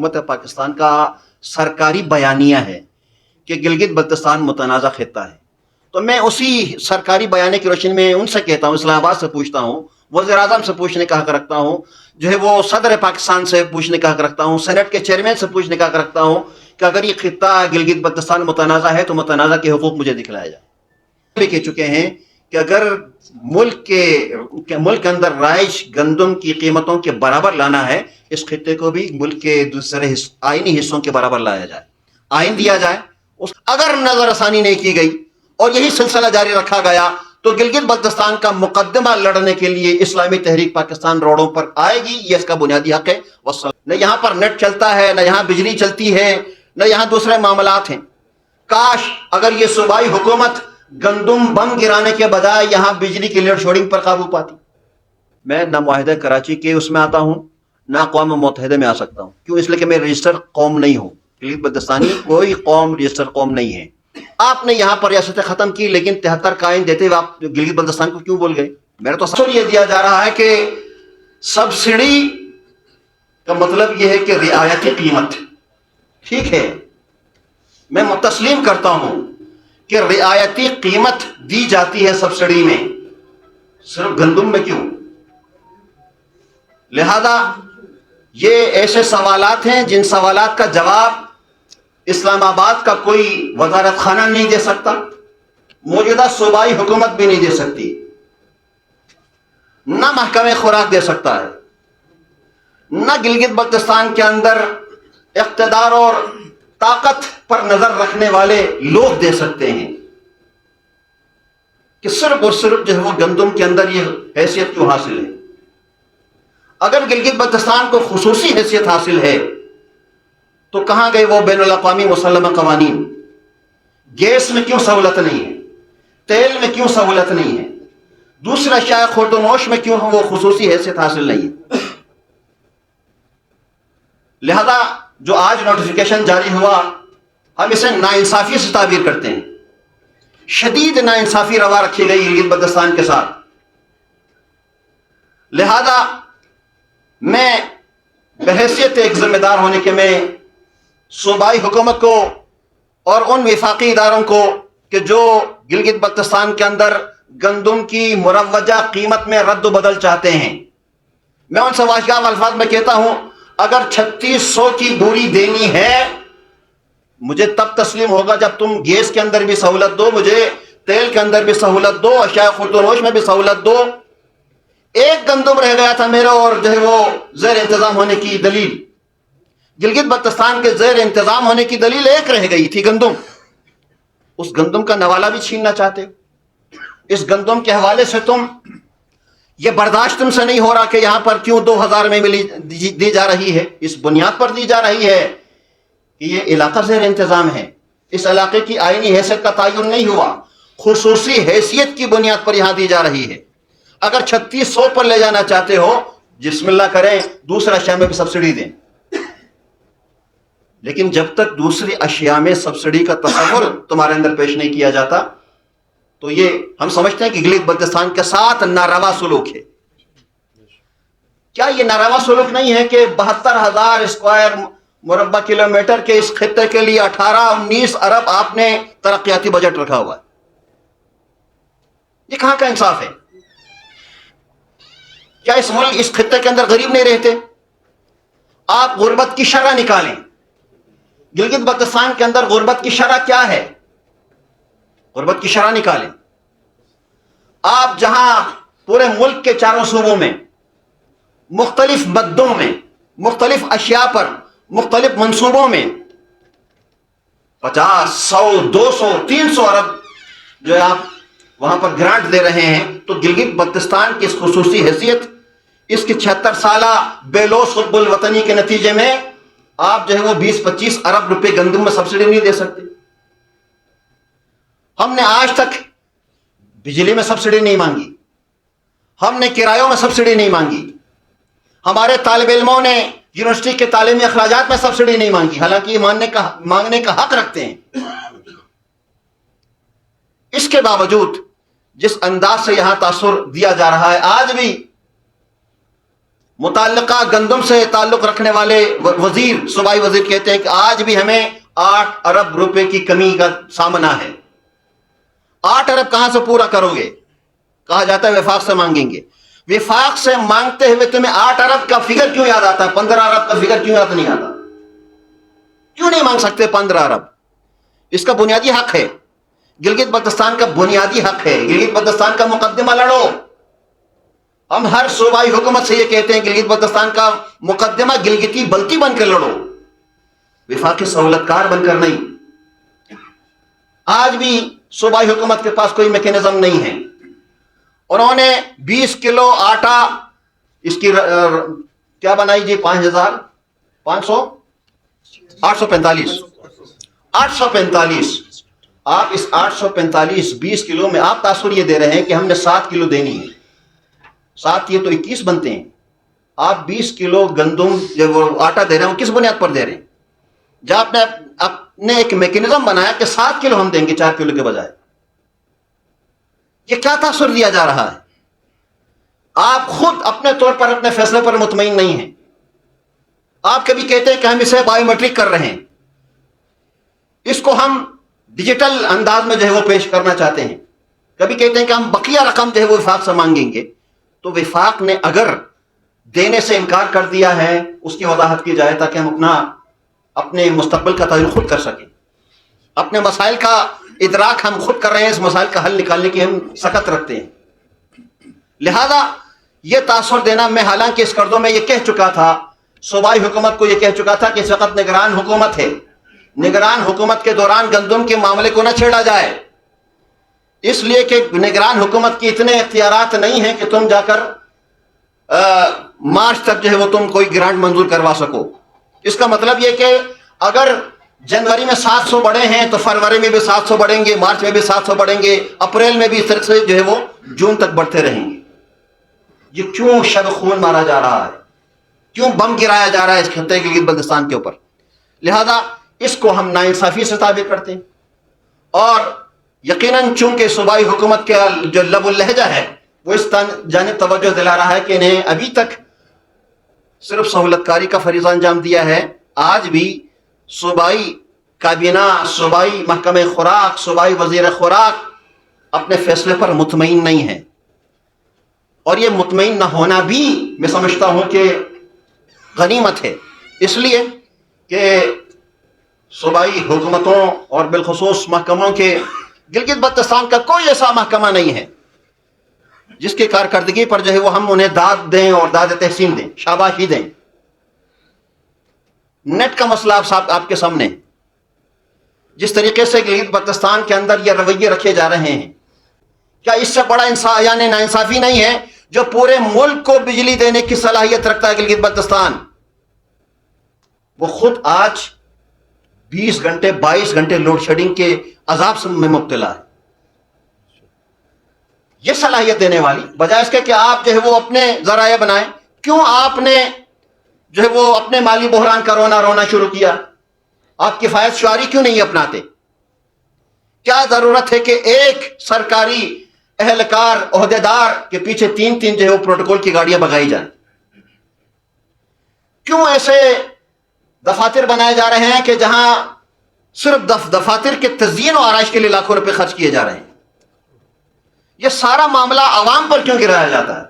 हुकूमत पाकिस्तान का सरकारी बयानिया है कि गिलगित बल्तिस्तान मुतनाज़ा खित्ता है, तो मैं उसी सरकारी बयाने की रोशनी में उनसे कहता हूँ, इस्लामाबाद से पूछता हूँ, वज़ीर आज़म से पूछने का हक रखता हूँ, जो है वो सदर पाकिस्तान से पूछने का हक रखता हूँ, सेनेट के चेयरमैन से पूछने का हक रखता हूँ कि अगर ये खित्ता गिलगित बल्तिस्तान मुतनाज़ा है तो मुतनाज़ा के हुकूक मुझे दिखलाया जाए। भी कह चुके हैं कि अगर मुल्क के अंदर राइश गंदम की कीमतों के बराबर लाना है, इस खित्ते को भी मुल्क के दूसरे आइनी हिस्सों के बराबर लाया जाए, आइन दिया जाए। अगर नजरसानी नहीं की गई और यही सिलसिला जारी रखा गया तो गिलगित बल्तिस्तान का मुकदमा लड़ने के लिए इस्लामी तहरीक पाकिस्तान रोडों पर आएगी, ये इसका बुनियादी हक है। न यहाँ पर नेट चलता है, न यहाँ बिजली चलती है, न यहाँ दूसरे मामलात हैं। काश अगर ये सूबाई हुकूमत गंदुम बम गिराने के बजाय यहाँ बिजली की लोड शेडिंग पर काबू पाती। मैं ना मुआहिदा कराची के उसमें आता हूँ, ना अक़वाम मुत्तहिदा में आ सकता हूँ। क्यों? इसलिए कि मैं रजिस्टर कौम नहीं हूँ। गिलगित बल्तिस्तानी कोई कौम रजिस्टर कौम नहीं है। आपने यहाँ पर रियासतें खत्म की, लेकिन 73 का आइन देते हुए आप गिलगित बल्तिस्तान को क्यों बोल गए? मेरा तो सबसे ये दिया जा रहा है कि सब्सिडी का मतलब यह है कि रियायती कीमत। ठीक है, मैं तस्लीम करता हूं कि रियायती कीमत दी जाती है सब्सिडी में, सिर्फ गंदुम में क्यों? लिहाजा ये ऐसे सवालात हैं जिन सवालात का जवाब इस्लामाबाद का कोई वजारत खाना नहीं दे सकता, मौजूदा सूबाई हुकूमत भी नहीं दे सकती, ना महकमे खुराक दे सकता है, ना गिलगित बल्तिस्तान के अंदर इख्तिदार और ताकत पर नजर रखने वाले लोग दे सकते हैं कि सिर्फ और सिर्फ जो है वो गंदुम के अंदर ये हैसियत क्यों हासिल है। अगर गिलगित बल्तिस्तान को खुसूसी हैसियत हासिल है तो कहां गए वो बैनुल अक़वामी मुसल्लमा क़वानीन? गैस में क्यों सहूलत नहीं है? तेल में क्यों सहूलत नहीं है? दूसरा शायद खुर्दनोश में क्यों वो खुसूसी हैसियत हासिल नहीं है? लिहाजा जो आज नोटिफिकेशन जारी हुआ, हम इसे नाइंसाफी से ताबीर करते हैं। शदीद नाइंसाफी रवा रखी गई गिलगित बल्तिस्तान के साथ। लिहाजा मैं बहैसियत एक जिम्मेदार होने के मैं सूबाई हुकूमत को और उन विफाकी इदारों को कि जो गिलगित बल्तिस्तान के अंदर गंदुम की मुरव्वजा कीमत में रद्द बदल चाहते हैं, मैं उनसे वाशगाब अल्फाज में कहता हूं, अगर 3600 की बोरी देनी है मुझे तब तस्लीम होगा जब तुम गैस के अंदर भी सहूलत दो, मुझे तेल के अंदर भी सहूलत दो, अशिया खुर्दनोश में भी सहूलत दो। एक गंदुम रह गया था मेरा और जो है वो ज़ेर इंतजाम होने की दलील, गिलगित बल्तिस्तान के ज़ेर इंतजाम होने की दलील एक रह गई थी, गंदुम। उस गंदुम का नवाला भी छीनना चाहते हो। इस गंदुम के हवाले से ये बर्दाश्त तुमसे नहीं हो रहा कि यहां पर क्यों 2000 में दी जा रही है। इस बुनियाद पर दी जा रही है कि ये इलाका ज़ेर इंतजाम है, इस इलाके की आईनी हैसियत का तयन नहीं हुआ, खुसूसी हैसियत की बुनियाद पर यहां दी जा रही है। अगर 3600 पर ले जाना चाहते हो, जिस्मिल्लाह करें, दूसरा अशिया में भी सब्सिडी दें। लेकिन जब तक दूसरी अशिया में सब्सिडी का तसव्वुर तुम्हारे अंदर पेश नहीं किया जाता तो ये हम समझते हैं कि गिलगित बल्तिस्तान के साथ नारवा सुलूक है। क्या ये नारवा सुलूक नहीं है कि 72,000 स्क्वायर मुरब्बा किलोमीटर के इस खित्ते के लिए 18-19 अरब आपने तरक्याती बजट रखा हुआ है? ये कहां का इंसाफ है? क्या इस खित्ते के अंदर गरीब नहीं रहते? आप गुर्बत की शरह निकालें। गिलगित बल्तिस्तान के अंदर गुर्बत की शरह क्या है? गुर्बत की शरह निकालें। आप जहां पूरे मुल्क के चारों सूबों में मुख्तलिफ मद्दों में मुख्तलिफ अशिया पर मुख्तलिफ मंसूबों में 50, 100, 200, 300 अरब जो है आप वहां पर ग्रांट दे रहे हैं, तो गिलगित बल्तिस्तान की इस खुसूसी हैसियत, इसकी 76 साला बेलोस हुब्बुल वतनी के नतीजे में आप जो है वो 20-25 अरब रुपए गंदुम में सब्सिडी नहीं दे सकते। हमने आज तक बिजली में सब्सिडी नहीं मांगी, हमने किरायों में सब्सिडी नहीं मांगी, हमारे तालिब इल्मों ने यूनिवर्सिटी के तालीमी अखराजात में सब्सिडी नहीं मांगी, हालांकि ये मांगने का हक रखते हैं। इसके बावजूद जिस अंदाज से यहां तासुर दिया जा रहा है, आज भी متعلقہ گندم سے تعلق رکھنے والے وزیر، صوبائی وزیر کہتے ہیں کہ آج بھی ہمیں 8 ارب روپے کی کمی کا سامنا ہے۔ 8 ارب کہاں سے پورا کرو گے؟ کہا جاتا ہے وفاق سے مانگیں گے۔ وفاق سے مانگتے ہوئے تمہیں 8 ارب کا فگر کیوں یاد آتا ہے؟ 15 ارب کا فگر کیوں یاد نہیں آتا؟ کیوں نہیں مانگ سکتے 15 ارب؟ اس کا بنیادی حق ہے، گلگت بلتستان کا بنیادی حق ہے۔ گلگت بلتستان کا مقدمہ لڑو۔ ہم ہر صوبائی حکومت سے یہ کہتے ہیں گلگت بلتستان کا مقدمہ گلگتی بلتی بن کر لڑو، وفاقی سہولت کار بن کر نہیں۔ آج بھی صوبائی حکومت کے پاس کوئی میکینزم نہیں ہے۔ انہوں نے 20 کلو آٹا، اس کی کیا بنائی جی؟ 845 آپ اس 845 20 کلو میں آپ تاثر یہ دے رہے ہیں کہ ہم نے 7 کلو دینی ہے، 7 یہ تو 21 بنتے ہیں۔ آپ 20 کلو گندم جو وہ آٹا دے رہے ہیں وہ کس بنیاد پر دے رہے ہیں؟ جب آپ نے ایک میکینزم بنایا کہ 7 کلو ہم دیں گے 4 کلو کے بجائے، یہ کیا تاثر دیا جا رہا ہے؟ آپ خود اپنے طور پر اپنے فیصلے پر مطمئن نہیں ہیں۔ آپ کبھی کہتے ہیں کہ ہم اسے بائیو میٹرک کر رہے ہیں، اس کو ہم ڈیجیٹل انداز میں جو ہے وہ پیش کرنا چاہتے ہیں۔ کبھی کہتے ہیں کہ ہم بقیہ رقم جو ہے وہ وفاق سے مانگیں گے۔ تو وفاق نے اگر دینے سے انکار کر دیا ہے، اس کی وضاحت کی جائے تاکہ ہم اپنے مستقبل کا تعین خود کر سکیں۔ اپنے مسائل کا ادراک ہم خود کر رہے ہیں، اس مسائل کا حل نکالنے کی ہم سخت رکھتے ہیں۔ لہذا یہ تاثر دینا، میں حالانکہ اس قرضوں میں یہ کہہ چکا تھا، صوبائی حکومت کو یہ کہہ چکا تھا کہ اس وقت نگران حکومت ہے، نگران حکومت کے دوران گندم کے معاملے کو نہ چھیڑا جائے، اس لیے کہ نگران حکومت کی اتنے اختیارات نہیں ہیں کہ تم جا کر مارچ تک جو ہے وہ تم کوئی گرانٹ منظور کروا سکو۔ اس کا مطلب یہ کہ اگر جنوری میں 700 بڑھے ہیں تو فروری میں بھی 700 بڑھیں گے، مارچ میں بھی 700 بڑھیں گے، اپریل میں بھی اس طرح سے جو ہے وہ جون تک بڑھتے رہیں گے۔ یہ کیوں شب خون مارا جا رہا ہے؟ کیوں بم گرایا جا رہا ہے اس خطے گلگت بلتستان کے اوپر؟ لہذا اس کو ہم ناانصافی سے تعبیر کرتے ہیں، اور یقیناً چونکہ صوبائی حکومت کا جو لب اللہجہ ہے وہ اس جانب توجہ دلا رہا ہے کہ انہیں ابھی تک صرف سہولت کاری کا فریضہ انجام دیا ہے، آج بھی صوبائی کابینہ، صوبائی محکمہ خوراک، صوبائی وزیر خوراک اپنے فیصلے پر مطمئن نہیں ہے۔ اور یہ مطمئن نہ ہونا بھی میں سمجھتا ہوں کہ غنیمت ہے، اس لیے کہ صوبائی حکومتوں اور بالخصوص محکموں کے گلگت بلتستان کا کوئی ایسا محکمہ نہیں ہے جس کی کارکردگی پر جو ہے وہ ہم انہیں داد دیں اور داد تحسین دیں، شاباشی دیں۔ نیٹ کا مسئلہ آپ کے سامنے، جس طریقے سے گلگت بلتستان کے اندر یہ رویے رکھے جا رہے ہیں، کیا اس سے بڑا یعنی ناانصافی نہیں ہے؟ جو پورے ملک کو بجلی دینے کی صلاحیت رکھتا ہے گلگت بلتستان، وہ خود آج 20 گھنٹے 22 گھنٹے لوڈ شیڈنگ کے عذاب میں مبتلا ہے۔ یہ صلاحیت دینے والی، بجائے اس کے کہ آپ جو ہے وہ اپنے ذرائع بنائیں، کیوں آپ نے جو ہے وہ اپنے مالی بحران کا رونا شروع کیا؟ آپ کفایت شعاری کیوں نہیں اپناتے؟ کیا ضرورت ہے کہ ایک سرکاری اہلکار عہدیدار کے پیچھے 3 جو ہے وہ پروٹوکول کی گاڑیاں بگائی جائیں؟ کیوں ایسے دفاتر بنائے جا رہے ہیں کہ جہاں صرف دفاتر کے تزئین و آرائش کے لیے لاکھوں روپے خرچ کیے جا رہے ہیں؟ یہ سارا معاملہ عوام پر کیوں گرایا جاتا ہے؟